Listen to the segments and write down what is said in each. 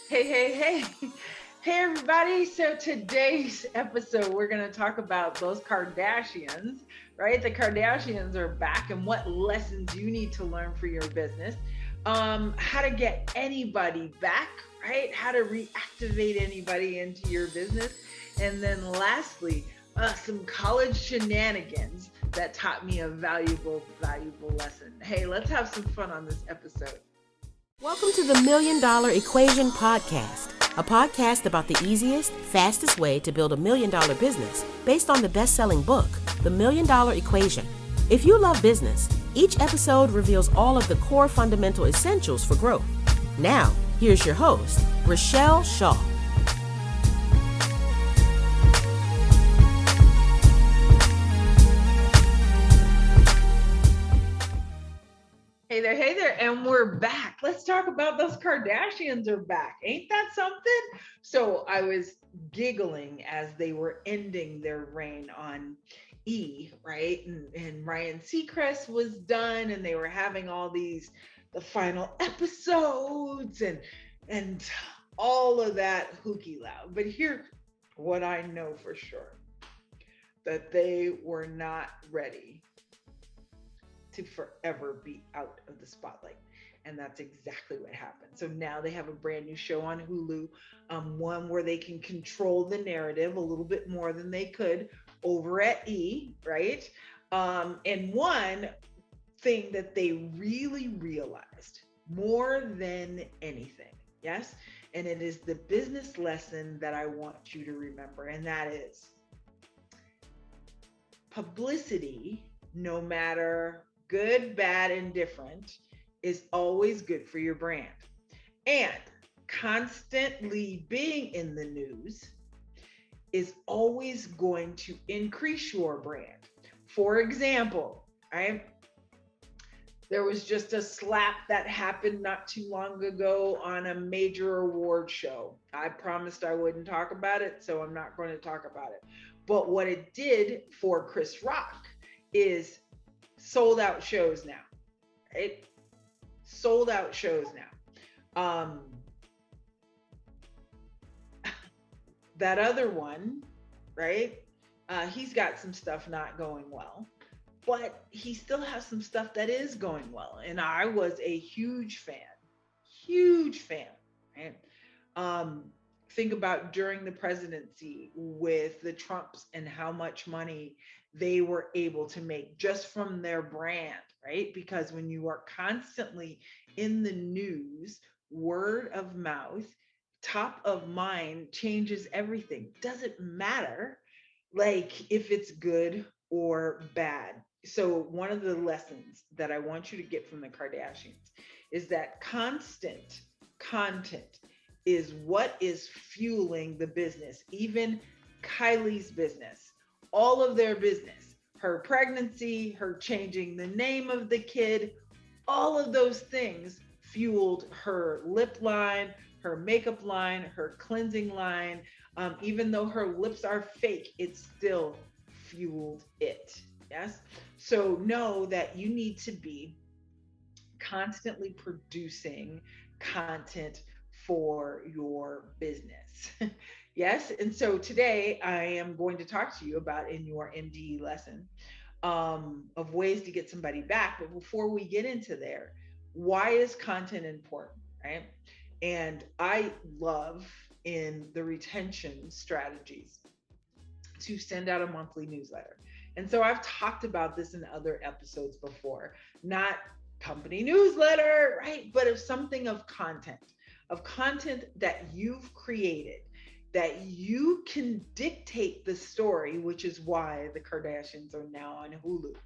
Hey, hey, hey. Hey, everybody. So, today's episode, we're going to talk about those Kardashians, right? The Kardashians are back and what lessons you need to learn for your business. How to get anybody back, right? How to reactivate anybody into your business. And then, lastly, some college shenanigans that taught me a valuable lesson. Hey, let's have some fun on this episode. Welcome to the Million Dollar Equation Podcast, a podcast about the easiest, fastest way to build $1 million business based on the best-selling book, The Million Dollar Equation. If you love business, each episode reveals all of the core fundamental essentials for growth. Now, here's your host, Richelle Shaw. Hey there, and we're back. Let's talk about those Kardashians are back. Ain't that something? So I was giggling as they were ending their reign on E, right? And Ryan Seacrest was done, and they were having all the final episodes and all of that hooky loud. But here's what I know for sure: that they were not ready to forever be out of the spotlight. And that's exactly what happened. So now they have a brand new show on Hulu, one where they can control the narrative a little bit more than they could over at E, right? And one thing that they really realized more than anything, yes? And it is the business lesson that I want you to remember, and that is publicity, no matter good, bad, indifferent, is always good for your brand. And constantly being in the news is always going to increase your brand. For example, right? There was just a slap that happened not too long ago on a major award show. I promised I wouldn't talk about it, so I'm not going to talk about it. But what it did for Chris Rock is sold out shows now, right? Sold out shows now. That other one, right? He's got some stuff not going well, but he still has some stuff that is going well. And I was a huge fan, right? Think about during the presidency with the Trumps and how much money they were able to make just from their brand, right? Because when you are constantly in the news, word of mouth, top of mind changes everything. Doesn't matter like if it's good or bad. So one of the lessons that I want you to get from the Kardashians is that constant content is what is fueling the business, even Kylie's business, all of their business, her pregnancy, her changing the name of the kid, all of those things fueled her lip line, her makeup line, her cleansing line. Even though her lips are fake, it still fueled it. Yes. So know that you need to be constantly producing content for your business. Yes. And so today I am going to talk to you about in your MDE lesson of ways to get somebody back. But before we get into there, why is content important? Right. And I love in the retention strategies to send out a monthly newsletter. And so I've talked about this in other episodes before, not company newsletter, right? But of something of content that you've created, that you can dictate the story, which is why the Kardashians are now on Hulu.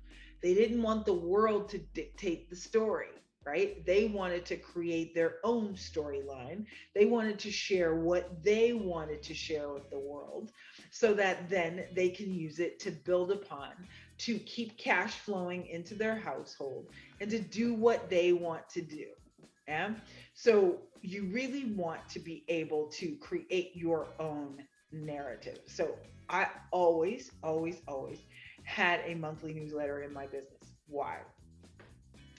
They didn't want the world to dictate the story, right? They wanted to create their own storyline. They wanted to share what they wanted to share with the world so that then they can use it to build upon, to keep cash flowing into their household and to do what they want to do. Yeah. So you really want to be able to create your own narrative. So I always had a monthly newsletter in my business. Why?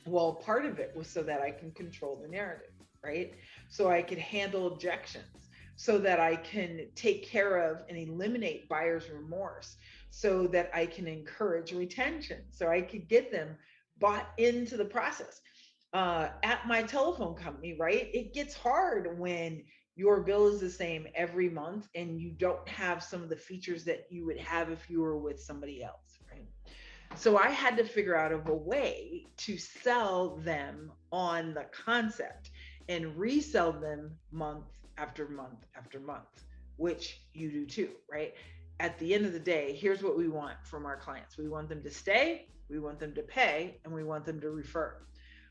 Well, part of it was so that I can control the narrative, right? so I could handle objections, so that I can take care of and eliminate buyer's remorse, so that I can encourage retention, so I could get them bought into the process. At my telephone company, right? It gets hard when your bill is the same every month and you don't have some of the features that you would have if you were with somebody else, right? So I had to figure out a way to sell them on the concept and resell them month after month after month, which you do too, right? At the end of the day, here's what we want from our clients. We want them to stay, we want them to pay, and we want them to refer.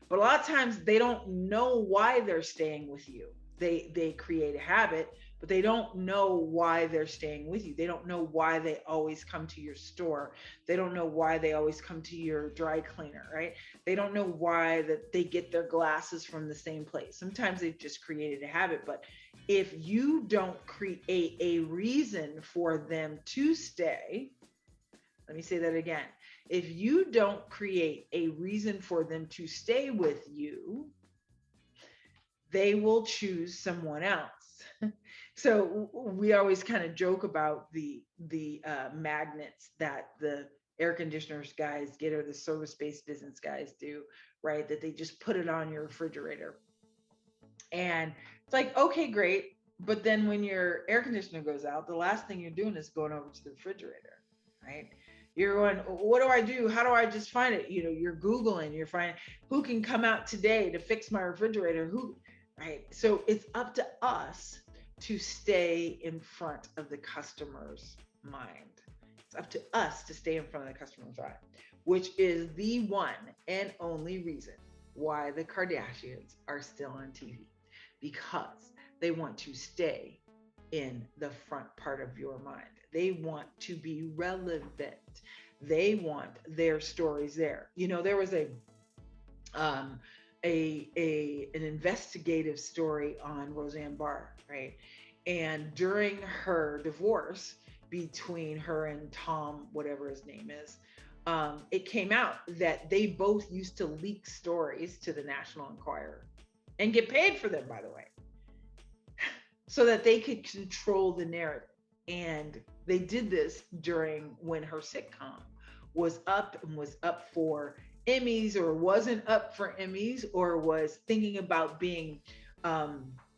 But a lot of times they don't know why they're staying with you. They create a habit, but they don't know why they're staying with you. They don't know why they always come to your store. They don't know why they always come to your dry cleaner, right? They don't know why that they get their glasses from the same place. Sometimes they've just created a habit, but if you don't create a reason for them to stay, let me say that again. If you don't create a reason for them to stay with you, they will choose someone else. So we always kind of joke about the magnets that the air conditioners guys get, or the service-based business guys do, right? That they just put it on your refrigerator. And it's like, okay, great. But then when your air conditioner goes out, the last thing you're doing is going over to the refrigerator, right? You're going, what do I do? How do I just find it? You're Googling, you're finding who can come out today to fix my refrigerator, right? So it's up to us to stay in front of the customer's mind. It's up to us to stay in front of the customer's mind, which is the one and only reason why the Kardashians are still on TV, because they want to stay in the front part of your mind. They want to be relevant. They want their stories there. There was an investigative story on Roseanne Barr, right? And during her divorce between her and Tom, whatever his name is, it came out that they both used to leak stories to the National Enquirer and get paid for them, by the way, so that they could control the narrative. And they did this during when her sitcom was up for Emmys, or wasn't up for Emmys, or was thinking about being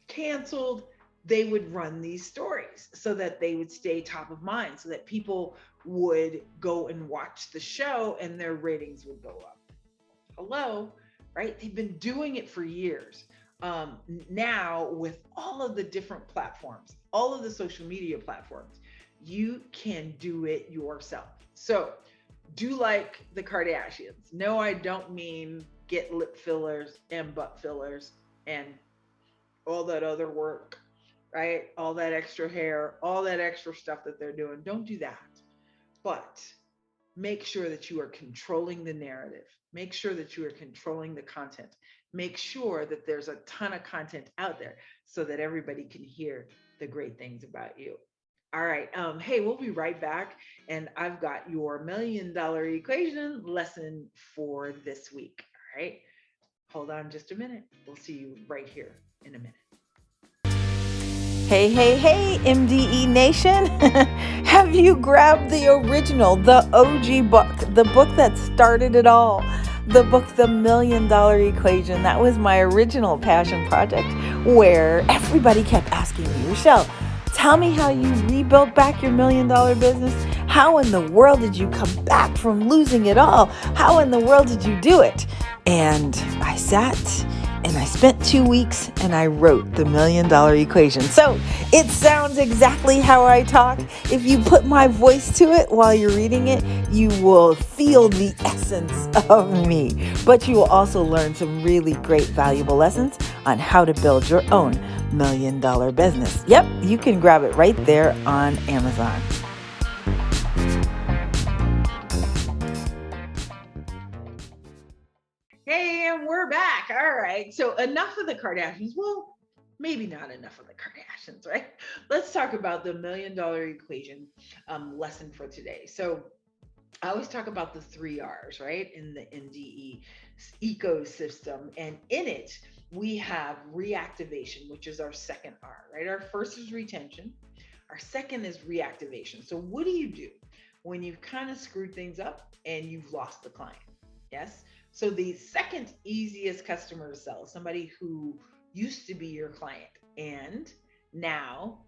canceled. They would run these stories so that they would stay top of mind, so that people would go and watch the show and their ratings would go up. Hello, right? They've been doing it for years. Now, with all of the different platforms, all of the social media platforms, you can do it yourself. So do like the Kardashians. No, I don't mean get lip fillers and butt fillers and all that other work, right? All that extra hair, all that extra stuff that they're doing. Don't do that. But make sure that you are controlling the narrative. Make sure that you are controlling the content. Make sure that there's a ton of content out there so that everybody can hear the great things about you. All right. Hey, we'll be right back. And I've got your $1 million equation lesson for this week. All right. Hold on just a minute. We'll see you right here in a minute. Hey, hey, hey, MDE Nation. Have you grabbed the original, the OG book, the book that started it all? The book, The $1 Million Equation. That was my original passion project, where everybody kept asking me, Richelle, tell me how you rebuilt back your $1 million business. How in the world did you come back from losing it all? How in the world did you do it? And I sat and I spent 2 weeks and I wrote The $1 Million Equation. So it sounds exactly how I talk. If you put my voice to it while you're reading it, you will feel the essence of me. But you will also learn some really great, valuable lessons on how to build your own $1 million business. Yep, you can grab it right there on Amazon. Hey, and we're back. All right. So enough of the Kardashians. Well, maybe not enough of the Kardashians, right? Let's talk about the $1 million equation lesson for today. So I always talk about the 3 R's, right? In the NDE ecosystem. And in it, we have reactivation, which is our second R, right? Our first is retention. Our second is reactivation. So what do you do when you've kind of screwed things up and you've lost the client? Yes. So the second easiest customer to sell is somebody who used to be your client and now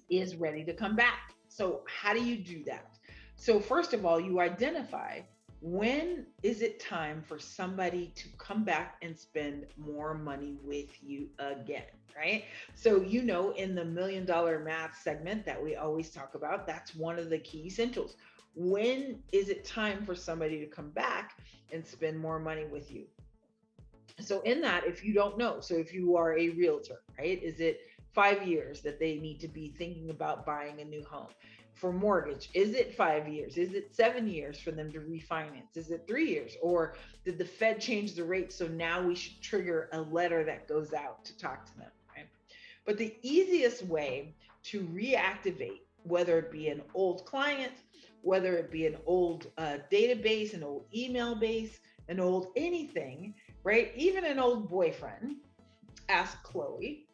is ready to come back. So how do you do that? So first of all, you identify when is it time for somebody to come back and spend more money with you again, right? So, in the $1 Million Math segment that we always talk about, that's one of the key essentials. When is it time for somebody to come back and spend more money with you? So in that, if you don't know, so if you are a realtor, right, is it 5 years that they need to be thinking about buying a new home? For mortgage, is it 5 years? Is it 7 years for them to refinance? Is it 3 years? Or did the Fed change the rate? So now we should trigger a letter that goes out to talk to them, right? But the easiest way to reactivate, whether it be an old client, whether it be an old database, an old email base, an old anything, right? Even an old boyfriend, ask Chloe,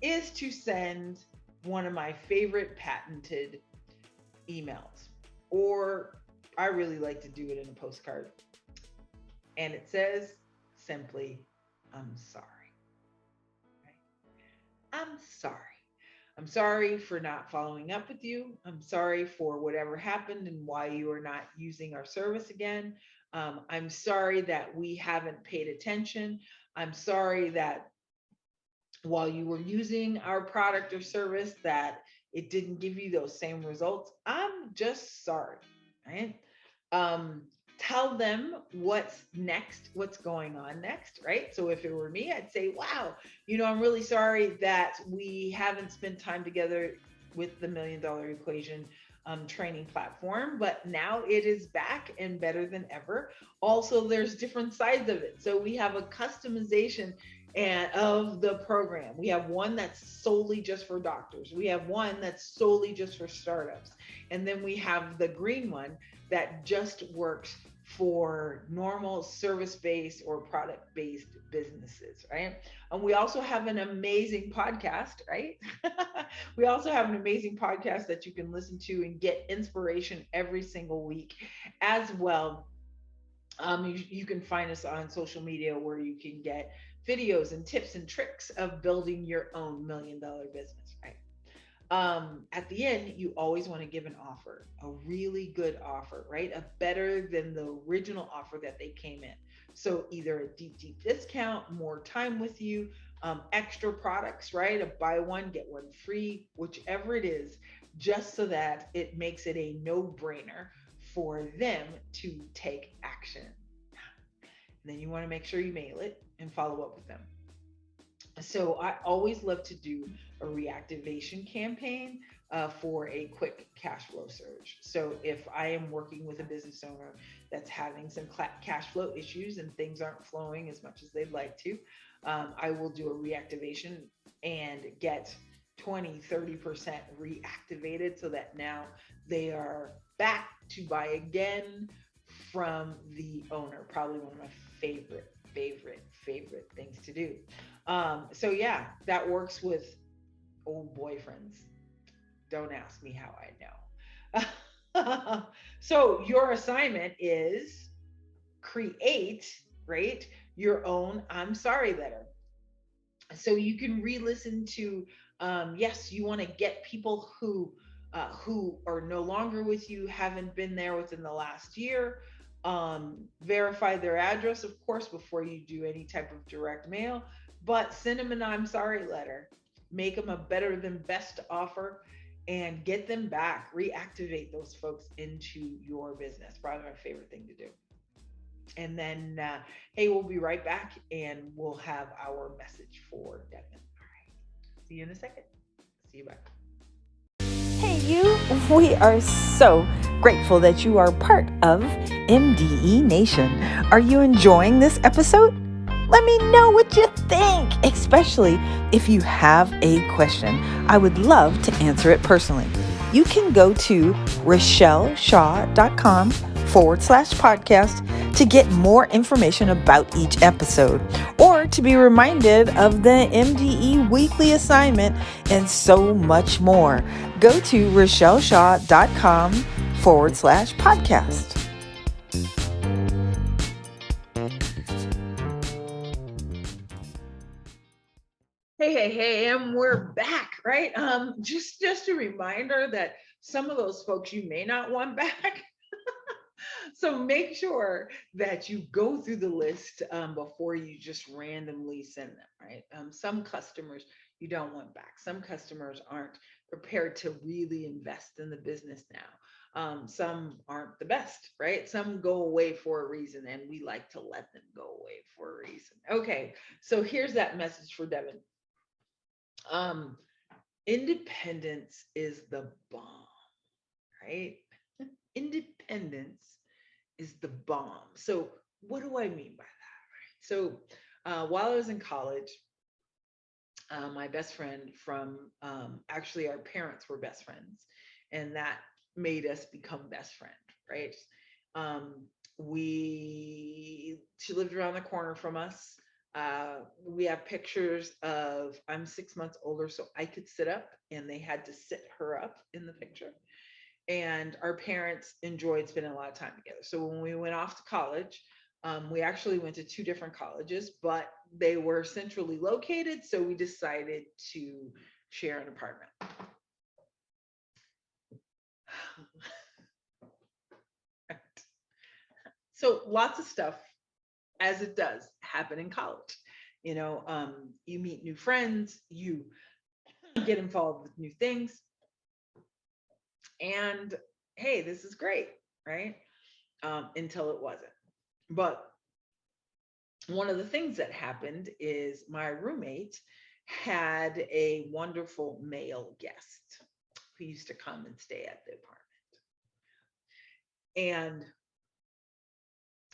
is to send one of my favorite patented emails, or I really like to do it in a postcard. And it says simply, I'm sorry. Right? I'm sorry. I'm sorry for not following up with you. I'm sorry for whatever happened and why you are not using our service again. I'm sorry that we haven't paid attention. I'm sorry that while you were using our product or service that it didn't give you those same results. I'm just sorry, right? Tell them what's next, what's going on next, right? So if it were me, I'd say, wow, I'm really sorry that we haven't spent time together with the $1 Million Equation training platform, but now it is back and better than ever. Also, there's different sides of it. So we have a customization of the program. We have one that's solely just for doctors. We have one that's solely just for startups. And then we have the green one that just works for normal service-based or product-based businesses, right? And we also have an amazing podcast, right? We also have an amazing podcast that you can listen to and get inspiration every single week as well. You can find us on social media where you can get videos and tips and tricks of building your own $1 million business, right? At the end, you always want to give an offer, a really good offer, right? A better than the original offer that they came in. So either a deep discount, more time with you, extra products, right? A buy one, get one free, whichever it is, just so that it makes it a no-brainer for them to take action. And then you want to make sure you mail it and follow up with them. So I always love to do a reactivation campaign for a quick cash flow surge. So if I am working with a business owner that's having some cash flow issues and things aren't flowing as much as they'd like to, I will do a reactivation and get 20-30% reactivated so that now they are back to buy again from the owner. Probably one of my favorite things to do. So yeah, that works with old boyfriends. Don't ask me how I know. So your assignment is create, right, your own I'm sorry letter. So you can re-listen to, yes, you want to get people who are no longer with you, haven't been there within the last year. Verify their address, of course, before you do any type of direct mail, but send them an I'm sorry letter, make them a better than best offer, and get them back, reactivate those folks into your business. Probably my favorite thing to do. And then, hey, we'll be right back and we'll have our message for Devin. All right. See you in a second. See you back. Hey, you. We are so grateful that you are part of MDE Nation. Are you enjoying this episode? Let me know what you think, especially if you have a question. I would love to answer it personally. You can go to RichelleShaw.com/podcast to get more information about each episode, or to be reminded of the MDE weekly assignment, and so much more. Go to RichelleShaw.com/podcast. Hey, and we're back, right? Just a reminder that some of those folks you may not want back. So make sure that you go through the list before you just randomly send them, right? Some customers you don't want back. Some customers aren't prepared to really invest in the business now. Some aren't the best, right? Some go away for a reason, and we like to let them go away for a reason. Okay, so here's that message for Devin. Independence is the bomb, right? Independence is the bomb. So what do I mean by that? Right? So while I was in college, my best friend from actually our parents were best friends, and that made us become best friends, right? She lived around the corner from us. We have pictures of, I'm 6 months older, so I could sit up, and they had to sit her up in the picture. And our parents enjoyed spending a lot of time together. So when we went off to college, we actually went to 2 different colleges, but they were centrally located. So we decided to share an apartment. So lots of stuff, as it does, happen in college. You meet new friends, you get involved with new things, and hey, this is great, right? Until it wasn't. But one of the things that happened is my roommate had a wonderful male guest who used to come and stay at the apartment. And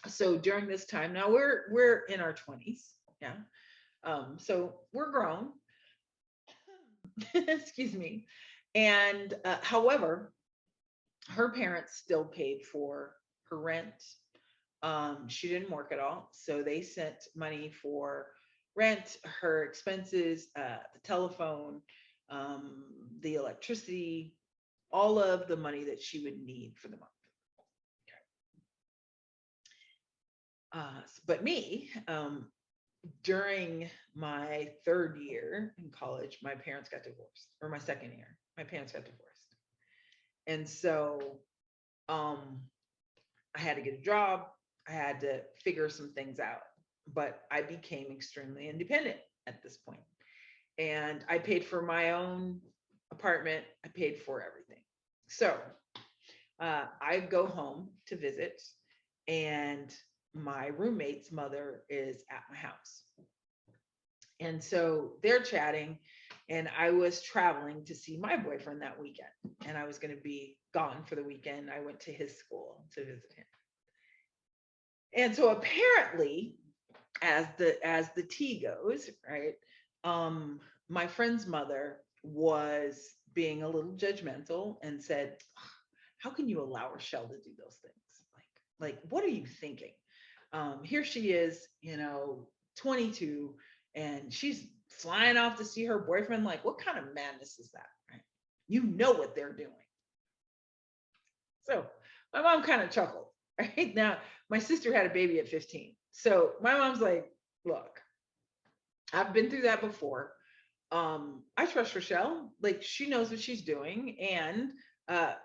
so during this time, now we're in our 20s, yeah. So we're grown. Excuse me. And however, her parents still paid for her rent. She didn't work at all, so they sent money for rent, her expenses, the telephone, the electricity, all of the money that she would need for the month. But me, during my 3rd year in college, my parents got divorced, or my 2nd year, my parents got divorced. And so I had to get a job. I had to figure some things out, but I became extremely independent at this point. And I paid for my own apartment. I paid for everything. So I go home to visit, and my roommate's mother is at my house. And so they're chatting, and I was traveling to see my boyfriend that weekend, and I was going to be gone for the weekend. I went to his school to visit him. And so apparently, as the tea goes, right, my friend's mother was being a little judgmental and said, how can you allow Richelle to do those things? Like, what are you thinking? Here she is, 22, and she's flying off to see her boyfriend. Like, what kind of madness is that? Right? You know what they're doing. So my mom kind of chuckled. Right now, my sister had a baby at 15. So my mom's like, look, I've been through that before. I trust Richelle. Like, she knows what she's doing, and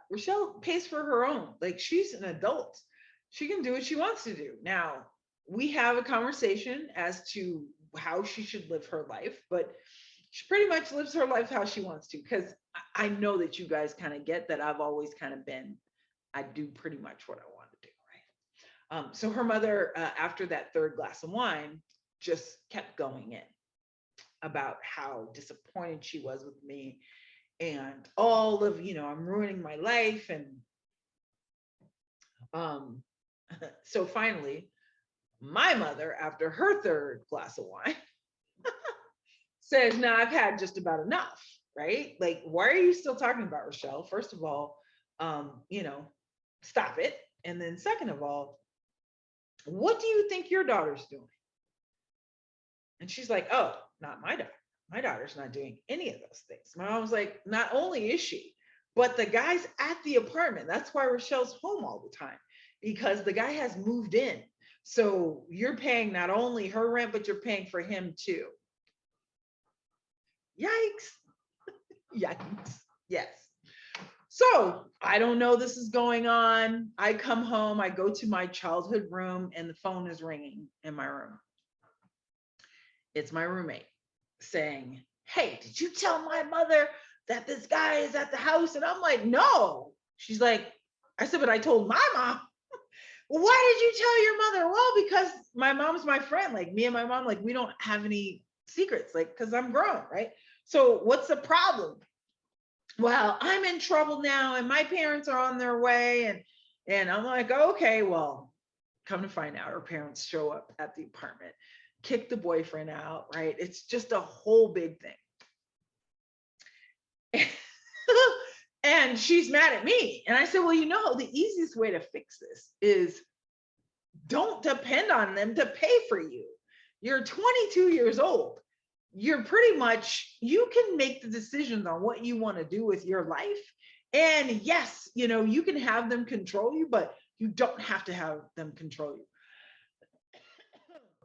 Richelle pays for her own. Like, she's an adult. She can do what she wants to do. Now, we have a conversation as to how she should live her life, but she pretty much lives her life how she wants to, because I know that you guys kind of get that I've always kind of been, I do pretty much what I want to do, right? So her mother, after that 3rd glass of wine, just kept going in about how disappointed she was with me, and all of, I'm ruining my life. And so finally, my mother, after her 3rd glass of wine, says, no, I've had just about enough, right? Like, why are you still talking about Richelle? First of all, stop it. And then second of all, What do you think your daughter's doing? And she's like, oh, not my daughter. My daughter's not doing any of those things. My mom was like, not only is she, but the guy's at the apartment. That's why Richelle's home all the time, because the guy has moved in. So you're paying not only her rent, but you're paying for him too. Yikes. Yikes. Yes. So I don't know this is going on. I come home, I go to my childhood room, and the phone is ringing in my room. It's my roommate saying, hey, did you tell my mother that this guy is at the house? And I'm like, no. She's like, I said, but I told my mom. Why did you tell your mother? Well, because my mom's my friend. Like me and my mom, like we don't have any secrets, like, because I'm grown, right? So what's the problem? Well, I'm in trouble now and my parents are on their way. And I'm like, okay, well, come to find out, her parents show up at the apartment, kick the boyfriend out, right? It's just a whole big thing. And she's mad at me. And I said, well, the easiest way to fix this is don't depend on them to pay for you. You're 22 years old. You're pretty much, you can make the decisions on what you want to do with your life. And yes, you can have them control you, but you don't have to have them control you.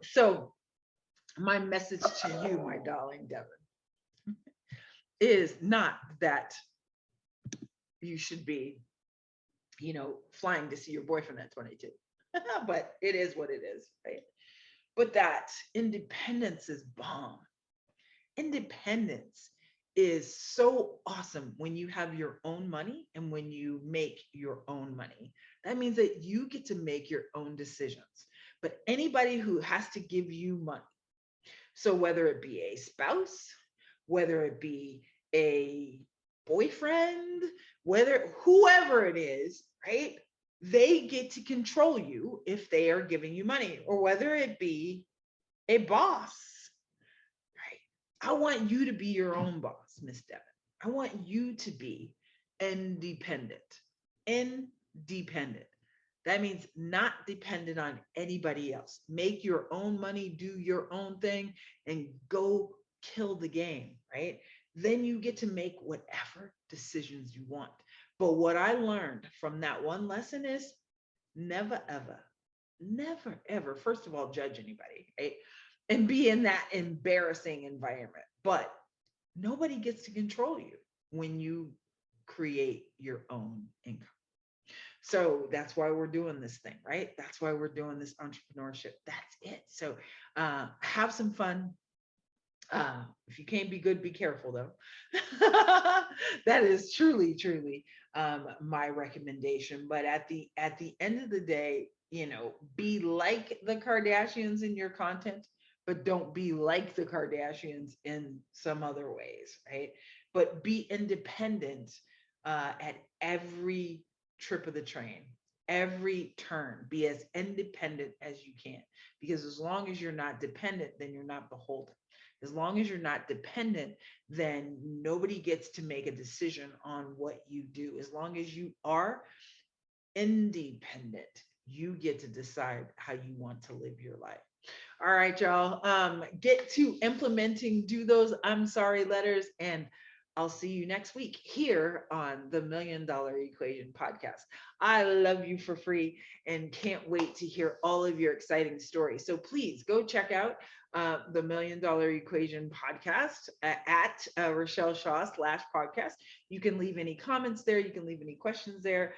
So my message to you, my darling Devin, is not that you should be, flying to see your boyfriend at 22, but it is what it is, right? But that independence is bomb. Independence is so awesome when you have your own money and when you make your own money. That means that you get to make your own decisions. But anybody who has to give you money, so whether it be a spouse, whether it be a boyfriend, whoever it is, right? They get to control you if they are giving you money, or whether it be a boss, right? I want you to be your own boss, Miss Devin. I want you to be independent. Independent. That means not dependent on anybody else. Make your own money, do your own thing, and go kill the game, right? Then you get to make whatever decisions you want. But what I learned from that one lesson is never, ever, first of all, judge anybody, right? And be in that embarrassing environment. But nobody gets to control you when you create your own income. So that's why we're doing this thing, right? That's why we're doing this entrepreneurship. That's it. So have some fun. If you can't be good, be careful though. That is truly, truly my recommendation. But at the end of the day, be like the Kardashians in your content, but don't be like the Kardashians in some other ways, right? But be independent at every trip of the train, every turn. Be as independent as you can, because as long as you're not dependent, then you're not beholden. As long as you're not dependent, then nobody gets to make a decision on what you do. As long as you are independent, you get to decide how you want to live your life. All right, y'all. Get to implementing, do those I'm sorry letters, and I'll see you next week here on the $1 Million Equation podcast. I love you for free and can't wait to hear all of your exciting stories. So please go check out the $1 Million Equation podcast at Richelle Shaw /podcast. You can leave any comments there. You can leave any questions there.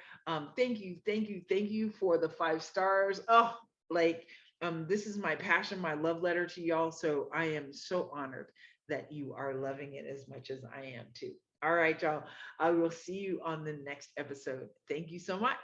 Thank you for the 5 stars. Oh, this is my passion, my love letter to y'all. So I am so honored that you are loving it as much as I am too. All right, y'all. I will see you on the next episode. Thank you so much.